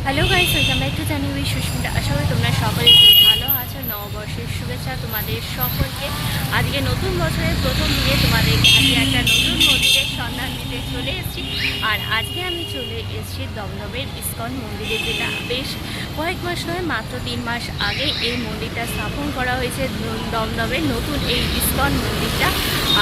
Hello guys, welcome back to জানুয়ারি সুস্মিতা। আশা করি তোমরা সকলে খুব ভালো আছো। নববর্ষের শুভেচ্ছা তোমাদের সকলকে। আজকে নতুন বছরের প্রথম দিনে তোমাদের আজকে একটা নতুন মন্দিরের সন্ধান দিতে চলে এসেছি। আর আজকে আমি চলে এসেছি দমদমের ইস্কন মন্দিরে, যেটা বেশ কয়েক মাস নয়, মাত্র 3 মাস আগে এই মন্দিরটা স্থাপন করা হয়েছে। দমদমের নতুন এই ইস্কন মন্দিরটা।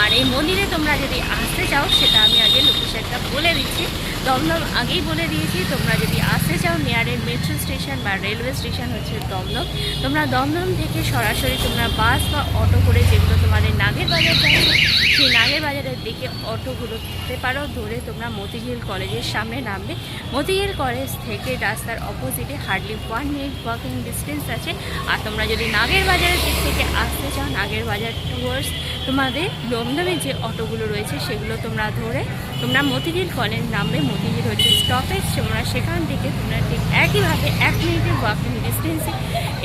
আর এই মন্দিরে তোমরা যদি আসতে চাও, সেটা আমি আগে লোকেশনটা বলে দিচ্ছি। দমদম আগেই বলে দিয়েছি, তোমরা যদি আসতে চাও নিয়ারের মেট্রো স্টেশন বা রেলওয়ে স্টেশন হচ্ছে দমদম। তোমরা দমদম থেকে সরাসরি তোমরা বাস বা অটো করে, যেগুলো তোমাদের নাগের বাজার যাচ্ছে, সেই নাগের বাজারের দিকে অটোগুলো ধরতে পারো। ধরে তোমরা মতিঝিল কলেজের সামনে নামবে। মতিঝিল কলেজ থেকে রাস্তার অপোজিটে হার্ডলি 1 মিনিট ওয়াকিং ডিস্টেন্স আছে। আর তোমরা যদি নাগের বাজারের দিক থেকে আসতে চাও, নাগের বাজার টুয়ার্ডস তোমাদের দমদমে যে অটোগুলো রয়েছে সেগুলো তোমরা ধরে তোমরা মতিঝিল কলেজ নামবে। মতিঝিল হচ্ছে স্টপেজ। তোমরা সেখান থেকে তোমরা ঠিক একইভাবে 1 মিনিটের ওয়াকিং ডিস্টেন্সে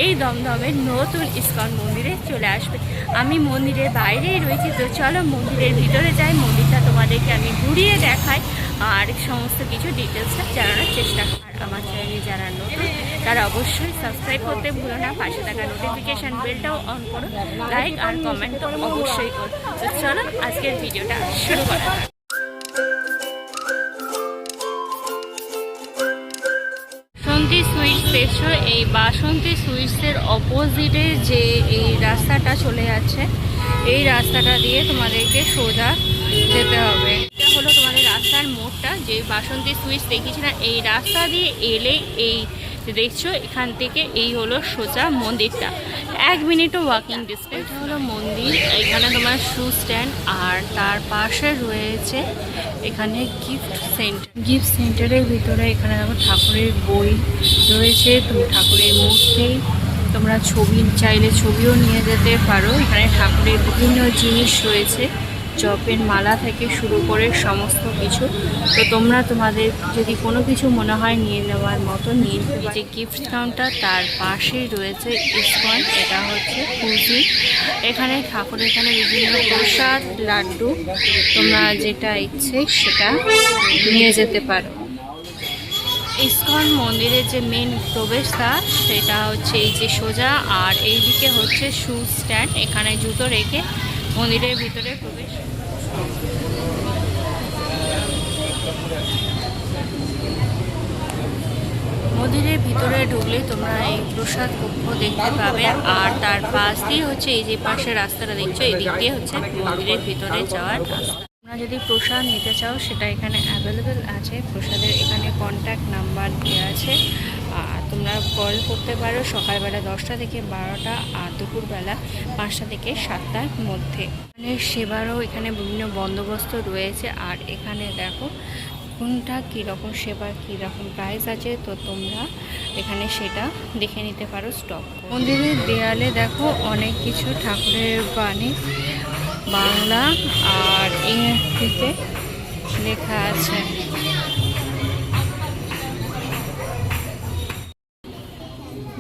এই দমদমের নতুন ইস্কন মন্দিরে চলে আসবে। আমি মন্দিরের বাইরেই রয়েছি, তো চলো মন্দিরের ভিতরে যাই। মন্দিরটা তোমাদেরকে আমি ঘুরিয়ে দেখাই আর সমস্ত কিছু ডিটেলসটা জানানোর চেষ্টা করি। আর আমার চ্যানেলে যারা নতুন তারা অবশ্যই সাবস্ক্রাইব করতে ভুলো না, পাশে থাকা নোটিফিকেশান বেলটাও অন করো, লাইক আর কমেন্ট তো অবশ্যই করো। তো চলো আজকের ভিডিওটা শুরু করা যাক। বাসন্তী সুইটস দেখছো, এই বাসন্তী সুইটসের অপোজিটে যে এই রাস্তাটা চলে যাচ্ছে, এই রাস্তাটা দিয়ে তোমাদেরকে সোজা যেতে হবে। এটা হলো তোমাদের রাস্তার মোড়টা, যে বাসন্তী সুইটস দেখিয়েছিলাম। এই রাস্তা দিয়ে এলে এই দেখছো, এখান থেকে এই হলো সোজা মন্দিরটা। 1 মিনিটও ওয়াকিং ডিস্টেন্স। এটা হলো মন্দির। এখানে তোমার শু স্ট্যান্ড, আর তার পাশে রয়েছে এখানে গিফট সেন্টার। গিফট সেন্টারের ভিতরে এখানে দেখো ঠাকুরের বই রয়েছে, তুমি ঠাকুরের মূর্তি, তোমরা ছবি চাইলে ছবিও নিয়ে যেতে পারো। এখানে ঠাকুরের বিভিন্ন জিনিস রয়েছে, জপের মালা থেকে শুরু করে সমস্ত কিছু। তো তোমরা তোমাদের যদি কোনো কিছু মনে হয় নিয়ে নেওয়ার মতো নিয়ে নেবে। যে গিফট কাউন্টার, তার পাশেই রয়েছে ইস্কন। এটা হচ্ছে পুঁজি। এখানে ঠাকুরের এখানে বিভিন্ন প্রসাদ, লাড্ডু, তোমরা যেটা ইচ্ছে সেটা নিয়ে যেতে পারো। ইস্কন মন্দিরের যে মেন প্রবেশদ্বার সেটা হচ্ছে এই যে সোজা, আর এইদিকে হচ্ছে শু স্ট্যান্ড। এখানে জুতো রেখে মন্দিরের ভিতরে প্রবেশ। মন্দিরের ভিতরে ঢুকলে তোমরা এই প্রসাদ কক্ষ দেখতে পাবে। আর তার পাশ দিয়ে হচ্ছে এই যে পাশে রাস্তাটা দেখছো, এই দিক দিয়ে হচ্ছে মন্দিরের ভিতরে যাওয়ার রাস্তা। তোমরা যদি প্রসাদ নিতে চাও সেটা এখানে অ্যাভেলেবেল আছে। প্রসাদের এখানে কন্ট্যাক্ট নাম্বার দেওয়া আছে, আর তোমরা কল করতে পারো সকালবেলা 10টা থেকে 12টা, আর দুপুরবেলা 5টা থেকে 7টার মধ্যে। এখানে সেবারও এখানে বিভিন্ন বন্দোবস্ত রয়েছে। আর এখানে দেখো কোনটা কীরকম সেবার কীরকম প্রাইস আছে, তো তোমরা এখানে সেটা দেখে নিতে পারো স্টপ। মন্দিরের দেয়ালে দেখো অনেক কিছু ঠাকুরের বাণী বাংলা আর ইংরেজিতে লেখা আছে।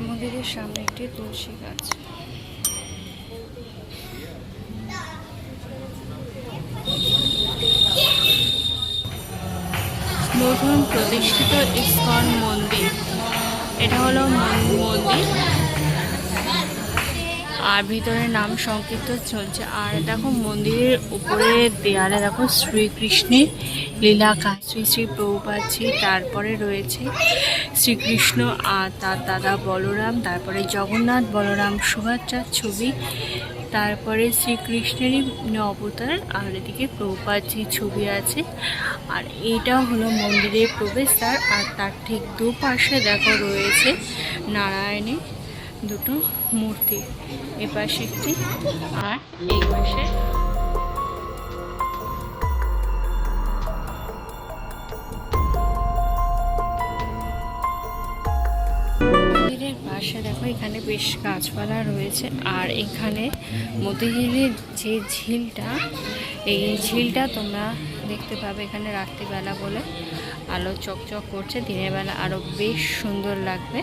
মন্দিরের সামনে একটি তুলসী গাছ। নতুন প্রতিষ্ঠিত ইস্কন মন্দির, এটা হলো মন্দির। আর ভিতরে নাম সংকীর্তন চলছে। আর দেখো মন্দিরের উপরে দেয়ালে দেখো শ্রীকৃষ্ণের লীলাকা, শ্রী শ্রী প্রভুপাদজি, তারপরে রয়েছে শ্রীকৃষ্ণ আর তার দাদা বলরাম, তারপরে জগন্নাথ বলরাম সুভদ্রার ছবি, তারপরে শ্রীকৃষ্ণেরই অবতার, আর এদিকে প্রভুপাদজির ছবি আছে। আর এইটা হলো মন্দিরের প্রবেশদ্বার। আর তার ঠিক দুপাশে দেখো রয়েছে নারায়ণের দুটো মূর্তি, এপাশে একটি আর এই পাশে। মন্দিরের পাশে দেখো এখানে বেশ গাছপালা রয়েছে। আর এখানে মতিঝিলের যে ঝিলটা, এই ঝিলটা তোমরা দেখতে পাবে এখানে রাত্রিবেলা বলে আলো চকচক করছে, দিনের বেলা আরও বেশ সুন্দর লাগবে।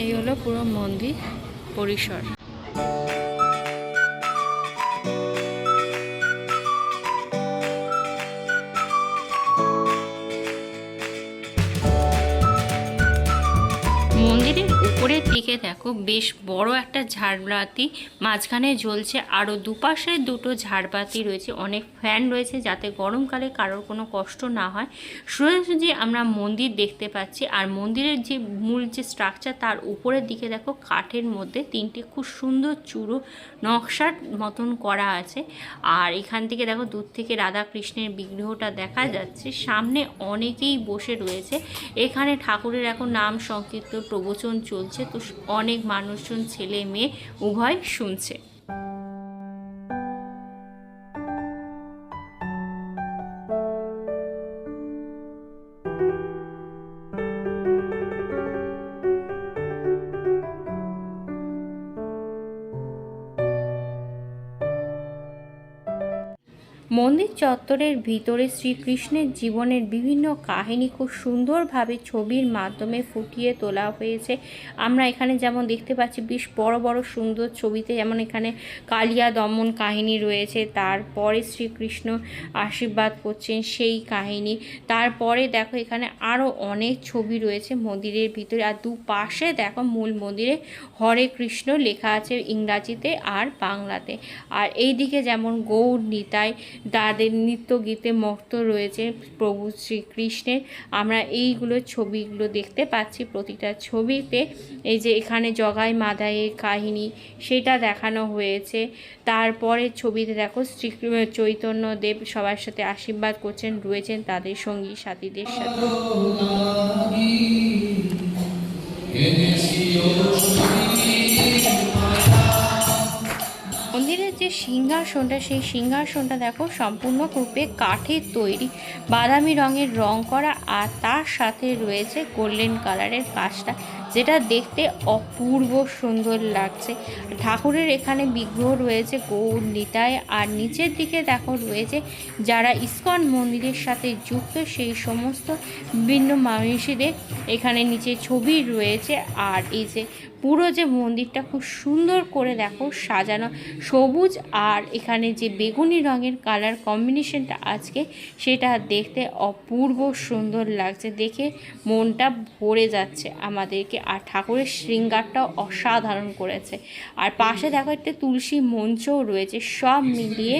এই হলো পুরো মন্দির পরিসর। ওপরের দিকে দেখো বেশ বড় একটা ঝাড়বাতি মাঝখানে জ্বলছে, আরও দুপাশে দুটো ঝাড়বাতি রয়েছে, অনেক ফ্যান রয়েছে যাতে গরমকালে কারোর কোনো কষ্ট না হয়। সোজাসুজি আমরা মন্দির দেখতে পাচ্ছি, আর মন্দিরের যে মূল যে স্ট্রাকচার তার উপরের দিকে দেখো কাঠের মধ্যে তিনটে খুব সুন্দর চূড়ো নকশার মতন করা আছে। আর এখান থেকে দেখো দূর থেকে রাধা কৃষ্ণের বিগ্রহটা দেখা যাচ্ছে, সামনে অনেকেই বসে রয়েছে। এখানে ঠাকুরের এখন নাম সংকীর্তন প্রবচন চলছে, তো অনেক মানুষজন ছেলে মেয়ে উভয় শুনছে। মন্দির চত্বরের ভিতরে শ্রীকৃষ্ণের জীবনের বিভিন্ন কাহিনী খুব সুন্দরভাবে ছবির মাধ্যমে ফুটিয়ে তোলা হয়েছে। আমরা এখানে যেমন দেখতে পাচ্ছি বেশ বড় বড় সুন্দর ছবিতে, যেমন এখানে কালিয়া দমন কাহিনী রয়েছে, তারপরে শ্রীকৃষ্ণ আশীর্বাদ করছেন সেই কাহিনী, তারপরে দেখো এখানে আরও অনেক ছবি রয়েছে মন্দিরের ভিতরে। আর দুপাশে দেখো মূল মন্দিরে হরে কৃষ্ণ লেখা আছে ইংরাজিতে আর বাংলাতে। আর এই দিকে যেমন গৌর নিতাই তাদের নৃত্য গীতে মত্ত রয়েছে প্রভু শ্রীকৃষ্ণের, আমরা এইগুলো ছবিগুলো দেখতে পাচ্ছি। প্রতিটা ছবিতে এই যে এখানে জগাই মাদাইয়ের কাহিনী সেটা দেখানো হয়েছে। তারপরে ছবিতে দেখো শ্রী চৈতন্য দেব সবার সাথে আশীর্বাদ করছেন, রয়েছেন তাদের সঙ্গী সাথীদের সাথে। মন্দিরের যে সিংহাসনটা, সেই সিংহাসনটা দেখো সম্পূর্ণ রূপে কাঠের তৈরি, বাদামি রঙের রং করা, আর তার সাথে রয়েছে গোল্ডেন কালারের কাজটা, যেটা দেখতে অপূর্ব সুন্দর লাগছে। ঠাকুরের এখানে বিগ্রহ রয়েছে গৌর নিতাই, আর নিচের দিকে দেখো রয়েছে যারা ইস্কন মন্দিরের সাথে যুক্ত সেই সমস্ত বিভিন্ন মানুষদের এখানে নিচে ছবি রয়েছে। আর এই যে পুরো যে মন্দিরটা খুব সুন্দর করে দেখো সাজানো, সবুজ আর এখানে যে বেগুনি রঙের কালার কম্বিনেশনটা আজকে সেটা দেখতে অপূর্ব সুন্দর লাগছে, দেখে মনটা ভরে যাচ্ছে আমাদেরকে। আর ঠাকুরের শৃঙ্গারটাও অসাধারণ করেছে। আর পাশে দেখো একটা তুলসী মঞ্চও রয়েছে, সব মিলিয়ে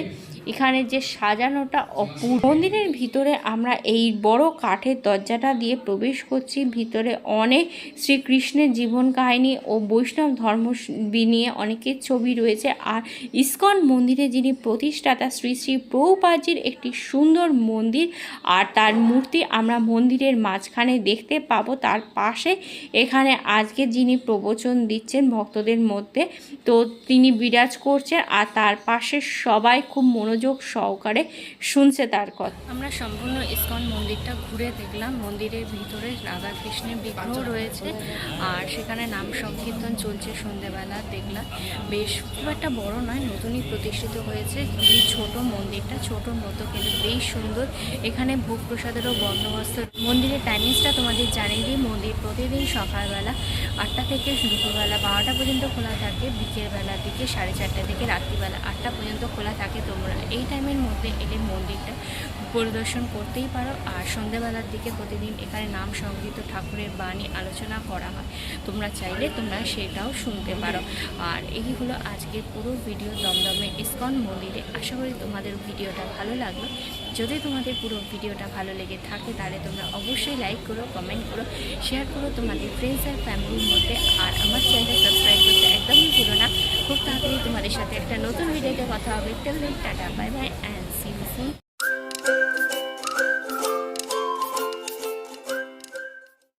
এখানে যে সাজানোটা অপূর্ব। মন্দিরের ভিতরে আমরা এই বড় কাঠের দরজাটা দিয়ে প্রবেশ করছি। ভিতরে অনেক শ্রীকৃষ্ণের জীবন কাহিনী ও বৈষ্ণব ধর্ম নিয়ে অনেকের ছবি রয়েছে। আর ইস্কন মন্দিরে যিনি প্রতিষ্ঠাতা শ্রী শ্রী প্রভুপাদজির একটি সুন্দর মন্দির, আর তার মূর্তি আমরা মন্দিরের মাঝখানে দেখতে পাবো। তার পাশে এখানে আজকে যিনি প্রবচন দিচ্ছেন ভক্তদের মধ্যে, তো তিনি বিরাজ করছেন, আর তার পাশে সবাই খুব মনোযোগ সহকারে শুনছে তার কথা। আমরা সম্পূর্ণ ইস্কন মন্দিরটা ঘুরে দেখলাম। মন্দিরের ভিতরে রাধা কৃষ্ণের বিগ্রহ রয়েছে, আর সেখানে নাম সংকীর্তন চলছে সন্ধ্যেবেলা দেখলাম। বেশ খুব একটা বড় নয়, নতুনই প্রতিষ্ঠিত হয়েছে, খুবই ছোট মন্দিরটা, ছোটোর মতো কিন্তু বেশ সুন্দর। এখানে ভোগ প্রসাদেরও বন্দোবস্ত। মন্দিরের টাইমিংসটা তোমাদের জানিয়ে দিই। মন্দির প্রতিদিন সকালবেলা 8টা থেকে দুপুরবেলা 12টা পর্যন্ত খোলা থাকে, বিকেলবেলার দিকে 4:30 থেকে রাত্রিবেলা 8টা পর্যন্ত খোলা থাকে। তোমরা এই টাইমের মধ্যে এলে মন্দিরটা পরিদর্শন করতেই পারো। আর সন্ধ্যেবেলার দিকে প্রতিদিন এখানে নাম সংগীত ঠাকুরের বাণী আলোচনা করা হয়, তোমরা চাইলে তোমরা সেটাও শুনতে পারো। আর এই হলো আজকের পুরো ভিডিও দমদমে ইস্কন মন্দিরে। আশা করি তোমাদের ভিডিওটা ভালো লাগলো। যদি তোমাদের পুরো ভিডিওটা ভালো লেগে থাকে তাহলে তোমরা অবশ্যই লাইক করো, কমেন্ট করো, শেয়ার করো তোমাদের ফ্রেন্ডস আর ফ্যামিলির মধ্যে। আর আমার চ্যানেল সাবস্ক্রাইব করতে একদমই ভুলো না। খুব তাড়াতাড়ি তোমাদের সাথে একটা নতুন ভিডিওতে কথা হবে। Till then tata, bye bye and